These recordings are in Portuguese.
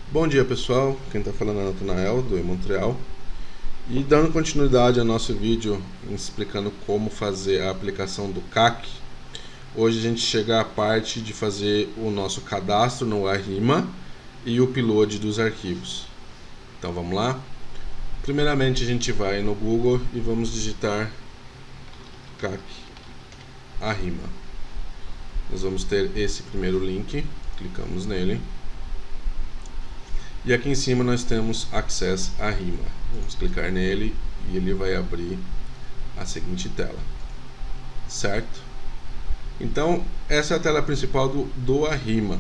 Bom dia pessoal, quem está falando é o Natanael do eMontreal e dando continuidade ao nosso vídeo explicando como fazer a aplicação do CAC. Hoje a gente chega à parte de fazer o nosso cadastro no Arrima e o upload dos arquivos. Então vamos lá? Primeiramente a gente vai no Google e vamos digitar CAC Arrima. Nós vamos ter esse primeiro link, clicamos nele. E aqui em cima nós temos Access Arrima. Vamos clicar nele e ele vai abrir a seguinte tela. Certo? Então, essa é a tela principal do Arrima.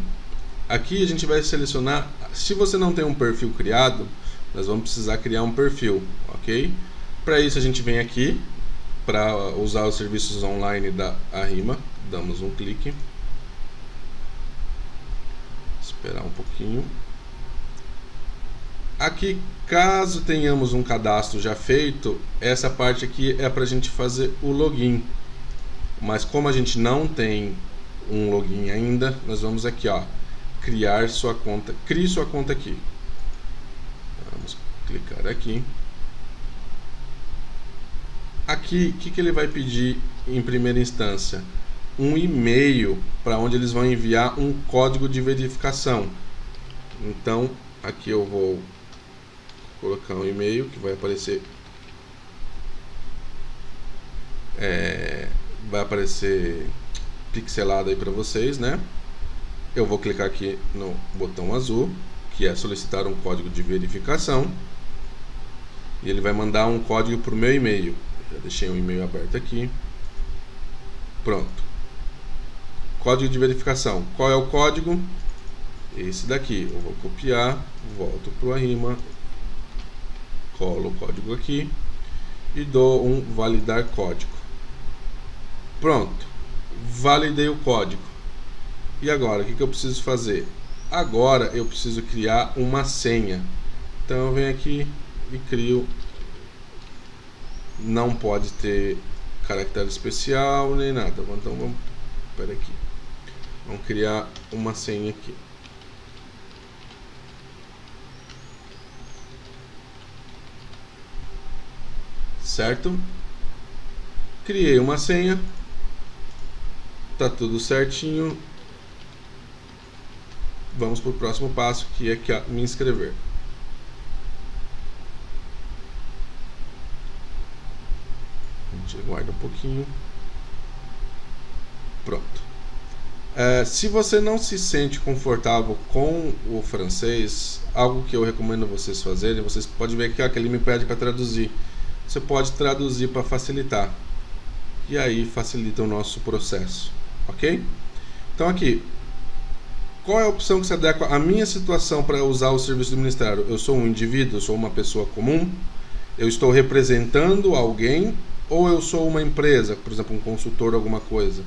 Aqui a gente vai selecionar, se você não tem um perfil criado, nós vamos precisar criar um perfil, ok? Para isso a gente vem aqui, para usar os serviços online da Arrima, damos um clique. Esperar um pouquinho. Aqui, caso tenhamos um cadastro já feito, essa parte aqui é para a gente fazer o login. Mas como a gente não tem um login ainda, nós vamos aqui, ó, criar sua conta. Crie sua conta aqui. Vamos clicar aqui. Aqui, o que ele vai pedir em primeira instância? Um e-mail para onde eles vão enviar um código de verificação. Então, aqui eu vou colocar um e-mail que vai aparecer pixelado aí para vocês, né? Eu vou clicar aqui no botão azul, que é solicitar um código de verificação, e ele vai mandar um código para o meu e-mail. Já deixei um e-mail aberto aqui. Pronto. Código de verificação. Qual é o código? Esse daqui. Eu vou copiar, volto para o Arrima, colo o código aqui e dou um validar código. Pronto, validei o código. E agora, o que eu preciso fazer? Agora eu preciso criar uma senha. Então eu venho aqui e crio. Não pode ter caractere especial nem nada. Então vamos, espera aqui. Vamos criar uma senha aqui. Certo? Criei uma senha. Tá tudo certinho. Vamos para o próximo passo, que é me inscrever. A gente aguarda um pouquinho. Pronto. Se você não se sente confortável com o francês, algo que eu recomendo vocês fazerem, vocês podem ver aqui, ó, que ele me pede para traduzir. Você pode traduzir para facilitar. E aí facilita o nosso processo. Ok? Então aqui, qual é a opção que se adequa à minha situação para usar o serviço do Ministério? Eu sou um indivíduo, eu sou uma pessoa comum, eu estou representando alguém, ou eu sou uma empresa, por exemplo, um consultor, alguma coisa.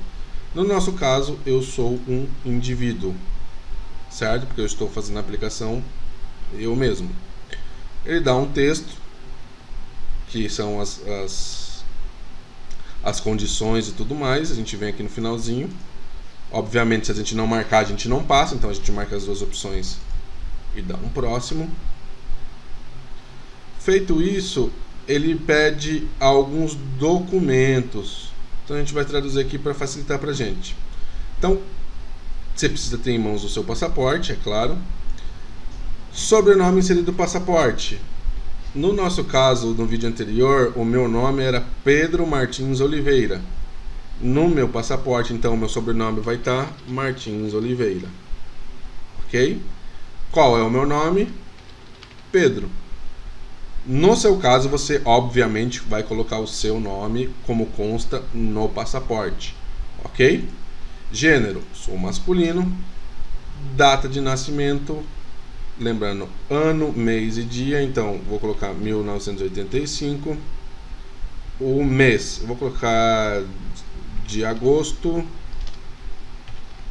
No nosso caso, eu sou um indivíduo, certo? Porque eu estou fazendo a aplicação eu mesmo. Ele dá um texto, que são as condições e tudo mais. A gente vem aqui no finalzinho. Obviamente, se a gente não marcar, a gente não passa. Então a gente marca as duas opções e dá um próximo. Feito isso, ele pede alguns documentos. Então a gente vai traduzir aqui para facilitar para a gente. Então, você precisa ter em mãos o seu passaporte, é claro. Sobrenome inserido no passaporte. No nosso caso, no vídeo anterior, o meu nome era Pedro Martins Oliveira. No meu passaporte, então, o meu sobrenome vai estar Martins Oliveira. Ok? Qual é o meu nome? Pedro. No seu caso, você obviamente vai colocar o seu nome como consta no passaporte. Ok? Gênero, sou masculino. Data de nascimento, lembrando, ano, mês e dia, então vou colocar 1985. O mês, eu vou colocar de agosto.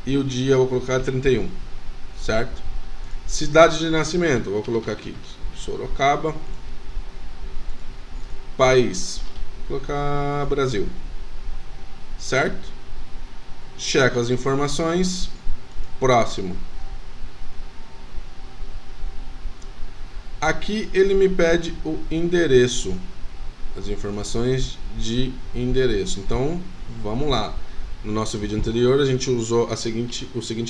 E o dia eu vou colocar 31, certo? Cidade de nascimento, eu vou colocar aqui Sorocaba. País, vou colocar Brasil, certo? Checo as informações. Próximo. Aqui ele me pede o endereço, as informações de endereço. Então, vamos lá. No nosso vídeo anterior a gente usou o seguinte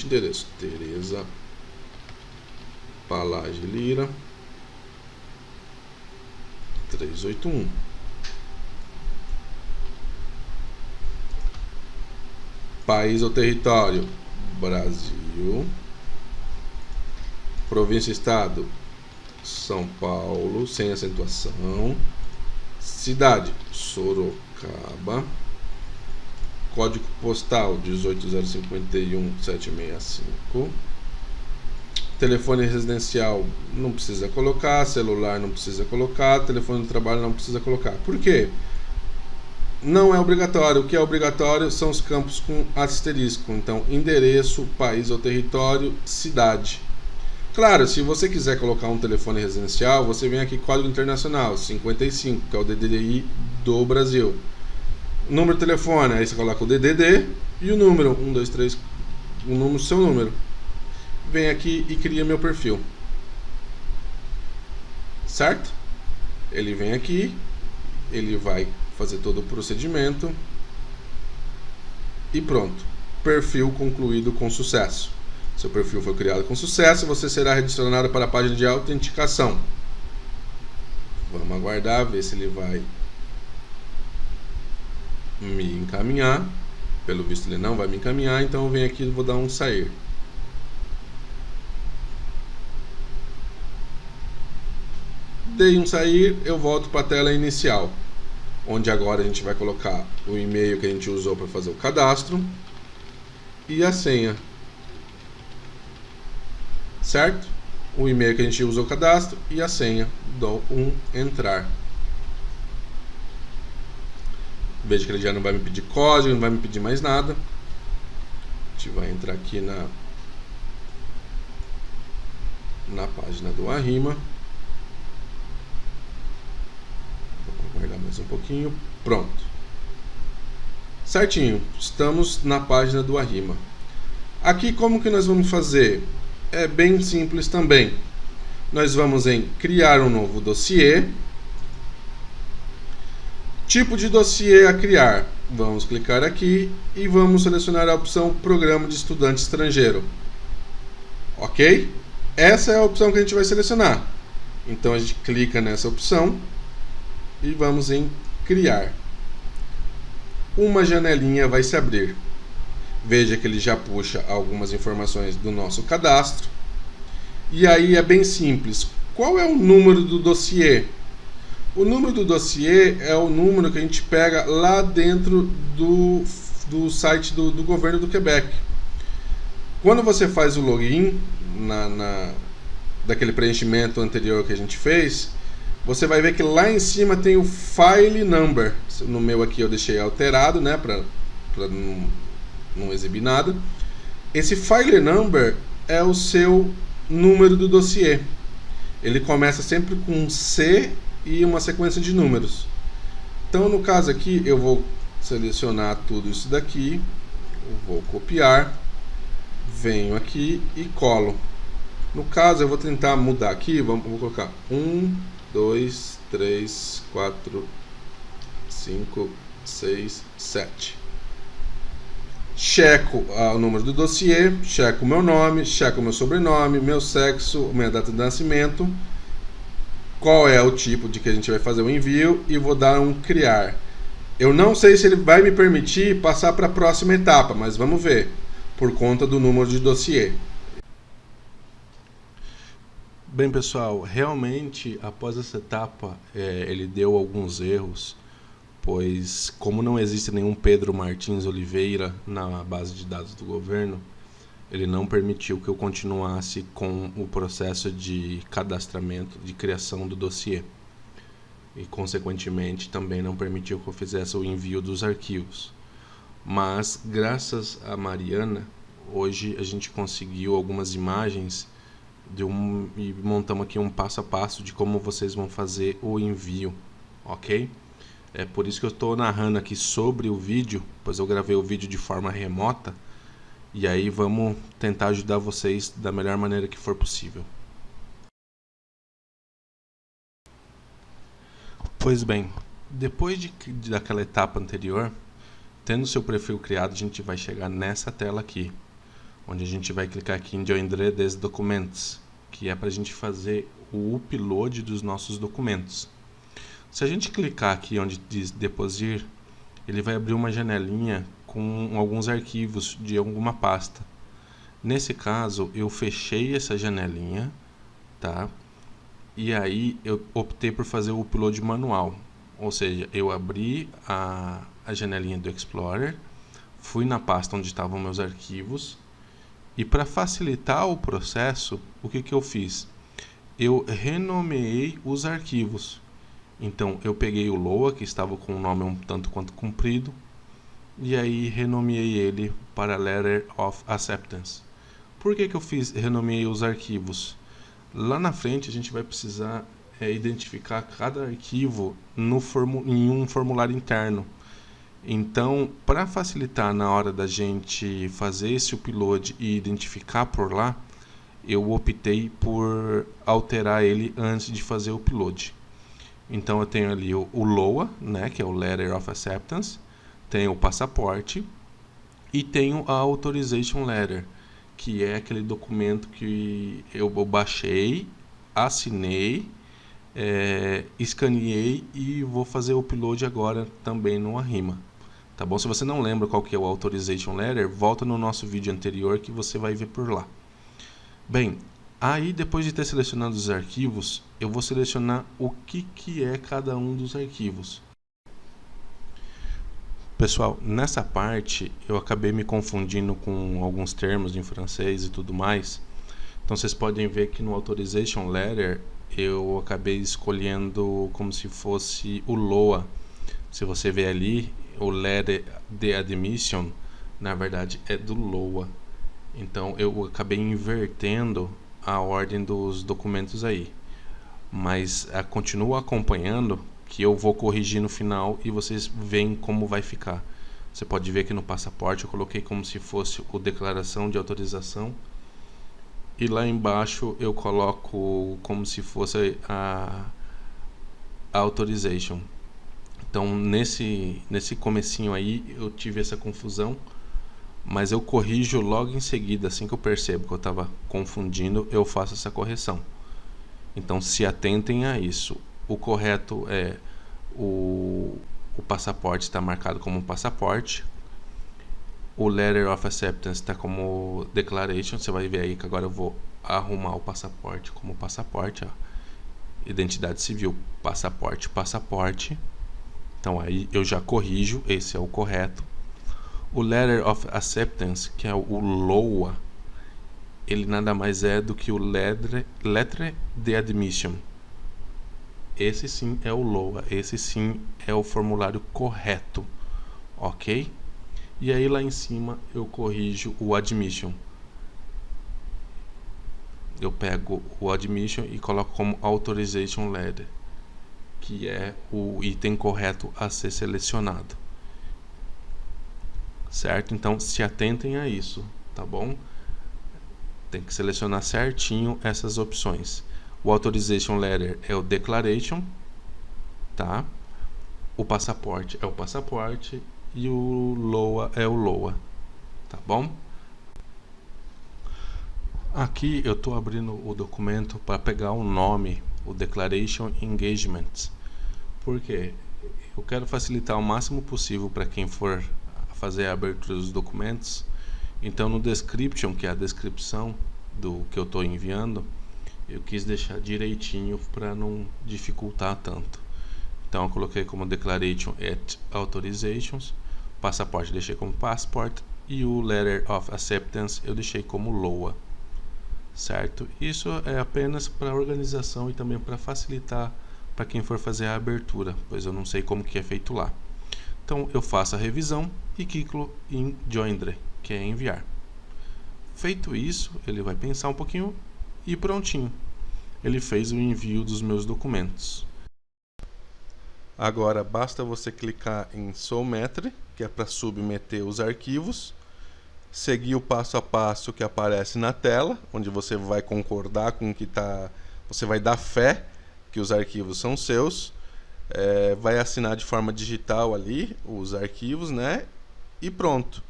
endereço: Tereza Palage Lira 381. País ou território: Brasil. Província e estado: São Paulo, sem acentuação. Cidade: Sorocaba. Código postal: 18.051.765. Telefone residencial não precisa colocar, celular não precisa colocar, telefone de trabalho não precisa colocar. Por quê? Não é obrigatório. O que é obrigatório são os campos com asterisco. Então, endereço, país ou território, cidade. Claro, se você quiser colocar um telefone residencial, você vem aqui Código Internacional 55, que é o DDI do Brasil. Número de telefone, aí você coloca o DDD e o número 123, o número, seu número. Vem aqui e cria meu perfil. Certo? Ele vem aqui, ele vai fazer todo o procedimento e pronto. Perfil concluído com sucesso. Seu perfil foi criado com sucesso, você será redirecionado para a página de autenticação. Vamos aguardar, ver se ele vai me encaminhar. Pelo visto ele não vai me encaminhar, então eu venho aqui e vou dar um sair. Dei um sair, eu volto para a tela inicial, onde agora a gente vai colocar o e-mail que a gente usou para fazer o cadastro e a senha. Certo? O e-mail que a gente usou o cadastro e a senha. Dou um entrar. Veja que ele já não vai me pedir código, não vai me pedir mais nada. A gente vai entrar aqui na página do Arrima. Vou aguardar mais um pouquinho. Pronto. Certinho. Estamos na página do Arrima. Aqui como que nós vamos fazer? É bem simples também. Nós vamos em criar um novo dossiê. Tipo de dossiê a criar. Vamos clicar aqui e vamos selecionar a opção Programa de Estudante Estrangeiro. Ok? Essa é a opção que a gente vai selecionar. Então a gente clica nessa opção e vamos em criar. Uma janelinha vai se abrir. Veja que ele já puxa algumas informações do nosso cadastro. E aí é bem simples. Qual é o número do dossiê? O número do dossiê é o número que a gente pega lá dentro do site do governo do Quebec. Quando você faz o login daquele preenchimento anterior que a gente fez, você vai ver que lá em cima tem o file number. No meu aqui eu deixei alterado, né, para não exibir nada. Esse file number é o seu número do dossiê. Ele começa sempre com um C e uma sequência de números. Então no caso aqui eu vou selecionar tudo isso daqui, eu vou copiar, venho aqui e colo. No caso eu vou tentar mudar aqui, vou colocar 1, 2, 3, 4, 5, 6, 7. Checo o número do dossiê, checo o meu nome, checo o meu sobrenome, meu sexo, minha data de nascimento, qual é o tipo de que a gente vai fazer o envio e vou dar um criar. Eu não sei se ele vai me permitir passar para a próxima etapa, mas vamos ver, por conta do número de dossiê. Bem pessoal, realmente após essa etapa ele deu alguns erros, pois como não existe nenhum Pedro Martins Oliveira na base de dados do governo, ele não permitiu que eu continuasse com o processo de cadastramento, de criação do dossiê. E consequentemente também não permitiu que eu fizesse o envio dos arquivos. Mas graças a Mariana, hoje a gente conseguiu algumas imagens e montamos aqui um passo a passo de como vocês vão fazer o envio, ok? É por isso que eu estou narrando aqui sobre o vídeo, pois eu gravei o vídeo de forma remota, e aí vamos tentar ajudar vocês da melhor maneira que for possível. Pois bem, depois daquela etapa anterior, tendo seu perfil criado, a gente vai chegar nessa tela aqui, onde a gente vai clicar aqui em Joindre des Documents, que é para a gente fazer o upload dos nossos documentos. Se a gente clicar aqui onde diz Deposit, ele vai abrir uma janelinha com alguns arquivos de alguma pasta. Nesse caso, eu fechei essa janelinha, tá? E aí eu optei por fazer o upload manual, ou seja, eu abri a janelinha do Explorer, fui na pasta onde estavam meus arquivos, e para facilitar o processo, o que eu fiz? Eu renomeei os arquivos. Então eu peguei o Loa, que estava com um nome um tanto quanto comprido, e aí renomeei ele para Letter of Acceptance. Por que eu renomeei os arquivos? Lá na frente a gente vai precisar identificar cada arquivo em um formulário interno. Então, para facilitar na hora da gente fazer esse upload e identificar por lá, eu optei por alterar ele antes de fazer o upload. Então eu tenho ali o LOA, né, que é o Letter of Acceptance, tenho o passaporte e tenho a Authorization Letter, que é aquele documento que eu baixei, assinei, escaneei e vou fazer o upload agora também no Arrima. Tá bom? Se você não lembra qual que é o Authorization Letter, volta no nosso vídeo anterior que você vai ver por lá. Bem, aí depois de ter selecionado os arquivos, eu vou selecionar o que é cada um dos arquivos. Pessoal, nessa parte eu acabei me confundindo com alguns termos em francês e tudo mais. Então vocês podem ver que no Authorization Letter eu acabei escolhendo como se fosse o LOA. Se você ver ali, o Letter de Admission, na verdade é do LOA. Então eu acabei invertendo a ordem dos documentos aí. Mas continua acompanhando, que eu vou corrigir no final e vocês veem como vai ficar. Você pode ver que no passaporte eu coloquei como se fosse o declaração de autorização, e lá embaixo eu coloco como se fosse a authorization. Então nesse comecinho aí eu tive essa confusão, mas eu corrijo logo em seguida. Assim que eu percebo que eu estava confundindo, eu faço essa correção. Então se atentem a isso. O correto é o passaporte está marcado como passaporte, o Letter of Acceptance está como Declaration. Você vai ver aí que agora eu vou arrumar o passaporte como passaporte, ó. Identidade civil, passaporte, passaporte. Então aí eu já corrijo, esse é o correto. O Letter of Acceptance, que é o LOA, ele nada mais é do que o Letter de Admission. Esse sim é o LOA, esse sim é o formulário correto, ok? E aí lá em cima eu corrijo o Admission. Eu pego o Admission e coloco como Authorization Letter, que é o item correto a ser selecionado. Certo? Então se atentem a isso, tá bom? Tem que selecionar certinho essas opções. O Authorization Letter é o Declaration, tá? O passaporte é o passaporte e o LOA é o LOA, tá bom? Aqui eu estou abrindo o documento para pegar o nome, o Declaration Engagement. Por quê? Eu quero facilitar o máximo possível para quem for fazer a abertura dos documentos. Então no Description, que é a descrição do que eu estou enviando, eu quis deixar direitinho para não dificultar tanto. Então eu coloquei como Declaration at Authorizations, passaporte deixei como Passport e o Letter of Acceptance eu deixei como LOA. Certo? Isso é apenas para organização e também para facilitar para quem for fazer a abertura, pois eu não sei como que é feito lá. Então eu faço a revisão e clico em Joindre, que é enviar. Feito isso, ele vai pensar um pouquinho e prontinho. Ele fez o envio dos meus documentos. Agora basta você clicar em Submit, que é para submeter os arquivos, seguir o passo a passo que aparece na tela, onde você vai concordar com o que está, você vai dar fé que os arquivos são seus, vai assinar de forma digital ali os arquivos, né? E pronto.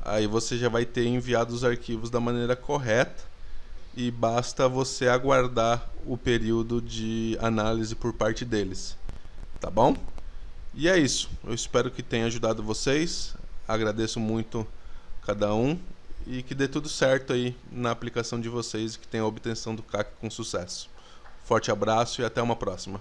Aí você já vai ter enviado os arquivos da maneira correta e basta você aguardar o período de análise por parte deles, tá bom? E é isso. Eu espero que tenha ajudado vocês. Agradeço muito cada um e que dê tudo certo aí na aplicação de vocês e que tenha a obtenção do CAC com sucesso. Forte abraço e até uma próxima.